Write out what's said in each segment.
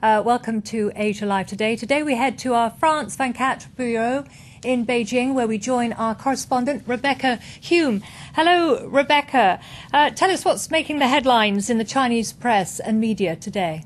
Welcome to Asia Live today. Today we head to our France 24 bureau in Beijing, where we join our correspondent, Rebecca Hume. Hello, Rebecca. Tell us what's making the headlines in the Chinese press and media today.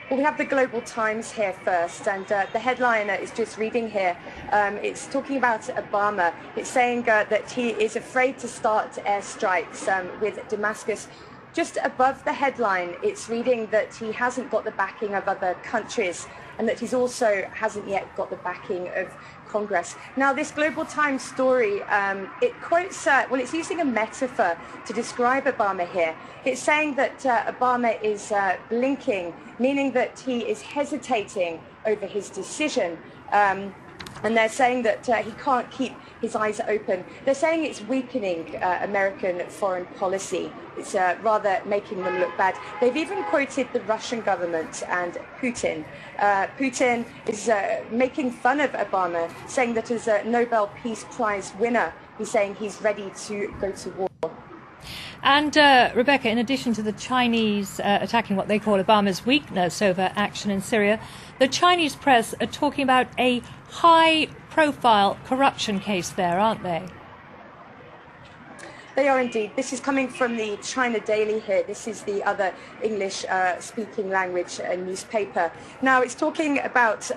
Well, we have the Global Times here first, and the headline is just reading here. It's talking about Obama. It's saying that he is afraid to start airstrikes with Damascus. Just above the headline, it's reading that he hasn't got the backing of other countries and that he's also hasn't yet got the backing of Congress. Now, this Global Times story, it quotes, well, it's using a metaphor to describe Obama here. It's saying that Obama is blinking, meaning that he is hesitating over his decision. And they're saying that he can't keep his eyes open. They're saying it's weakening American foreign policy. It's rather making them look bad. They've even quoted the Russian government and Putin. Putin is making fun of Obama, saying that as a Nobel Peace Prize winner, he's saying he's ready to go to war. And Rebecca, in addition to the Chinese attacking what they call Obama's weakness over action in Syria, the Chinese press are talking about a high-profile corruption case there, aren't they? They are indeed. This is coming from the China Daily here. This is the other English-speaking language newspaper. Now, it's talking about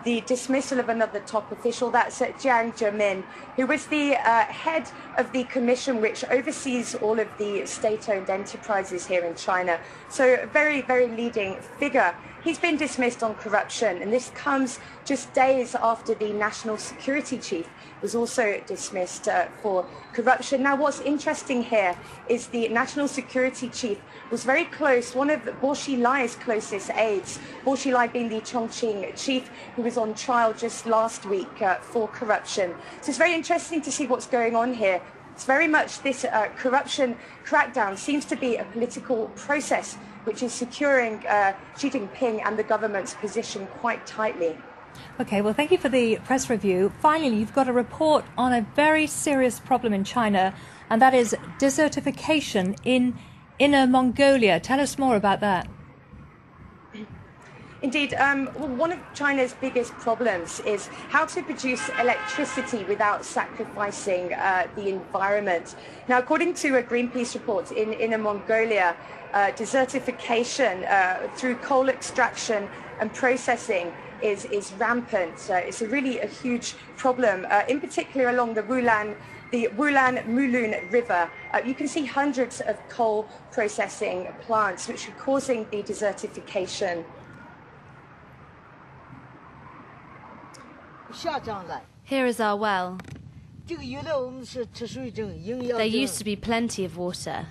the dismissal of another top official. That's Jiang Jiemin, who was the head of the commission which oversees all of the state-owned enterprises here in China. So a very, very leading figure. He's been dismissed on corruption, and this comes just days after the national security chief was also dismissed for corruption. Now, what's interesting here is the national security chief was very close, one of Bo Xilai's closest aides, Bo Xilai being the Chongqing chief who was on trial just last week for corruption. So it's very interesting to see what's going on here. It's very much this corruption crackdown seems to be a political process which is securing Xi Jinping and the government's position quite tightly. OK, well, thank you for the press review. Finally, you've got a report on a very serious problem in China, and that is desertification in Inner Mongolia. Tell us more about that. Indeed, well, one of China's biggest problems is how to produce electricity without sacrificing the environment. Now, according to a Greenpeace report in Inner Mongolia, desertification through coal extraction and processing is rampant. It's really a huge problem, in particular along the Wulan-Mulun River. You can see hundreds of coal processing plants which are causing the desertification. Here is our well. There used to be plenty of water,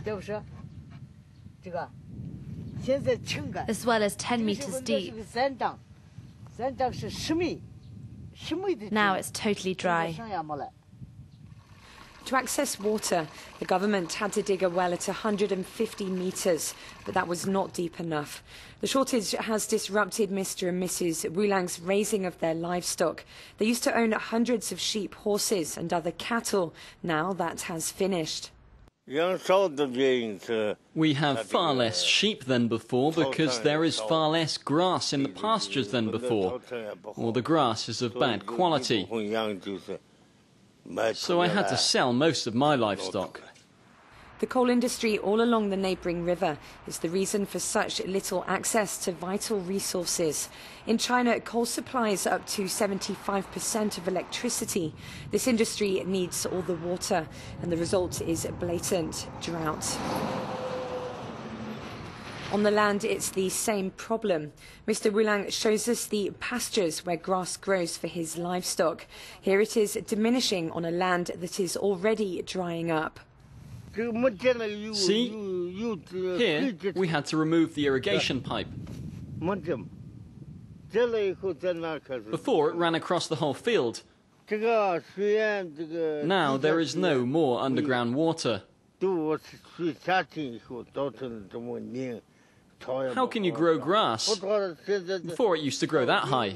as well as 10 meters deep. Now it's totally dry. To access water, the government had to dig a well at 150 metres, but that was not deep enough. The shortage has disrupted Mr. and Mrs. Wulang's raising of their livestock. They used to own hundreds of sheep, horses and other cattle. Now that has finished. We have far less sheep than before because there is far less grass in the pastures than before, or the grass is of bad quality. So I had to sell most of my livestock. The coal industry all along the neighbouring river is the reason for such little access to vital resources. In China, coal supplies up to 75% of electricity. This industry needs all the water, and the result is blatant drought. On the land, it's the same problem. Mr. Wulang shows us the pastures where grass grows for his livestock. Here it is diminishing on a land that is already drying up. See? Here, we had to remove the irrigation pipe. Before, it ran across the whole field. Now, there is no more underground water. How can you grow grass? Before, it used to grow that high.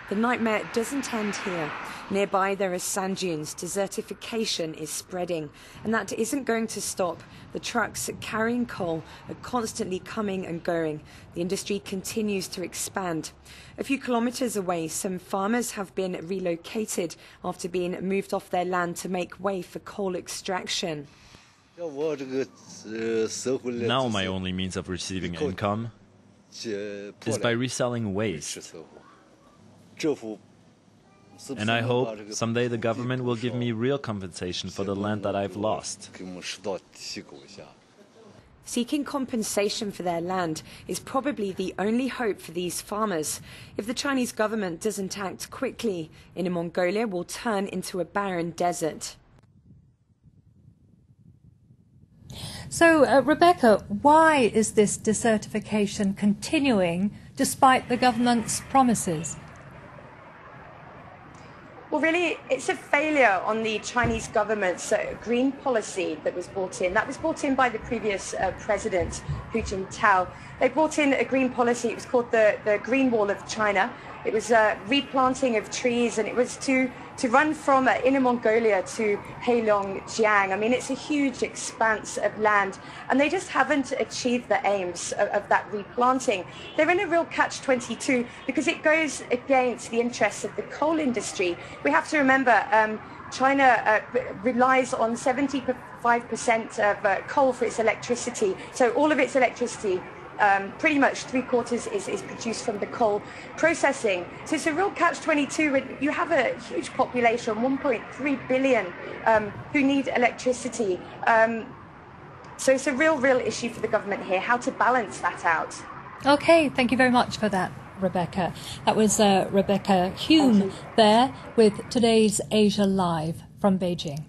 The The nightmare doesn't end here. Nearby there are sand dunes. Desertification is spreading, and that isn't going to stop. The trucks carrying coal are constantly coming and going. The industry continues to expand. A few kilometers away, some farmers have been relocated after being moved off their land to make way for coal extraction. Now my only means of receiving income is by reselling waste. And I hope someday the government will give me real compensation for the land that I've lost. Seeking compensation for their land is probably the only hope for these farmers. If the Chinese government doesn't act quickly, Inner Mongolia will turn into a barren desert. So, Rebecca, why is this desertification continuing despite the government's promises? Well, really, it's a failure on the Chinese government's green policy that was brought in. That was brought in by the previous president, Hu Jintao. They brought in a green policy. It was called the Green Wall of China. It was replanting of trees, and it was to run from Inner Mongolia to Heilongjiang. I mean, it's a huge expanse of land, and they just haven't achieved the aims of that replanting. They're in a real catch-22 because it goes against the interests of the coal industry. We have to remember China relies on 75% of coal for its electricity, so all of its electricity, pretty much 3/4 is produced from the coal processing. So it's a real catch-22 when you have a huge population, 1.3 billion, who need electricity. So it's a real issue for the government here, how to balance that out. Okay, thank you very much for that, Rebecca. That was Rebecca Hume there with today's Asia Live from Beijing.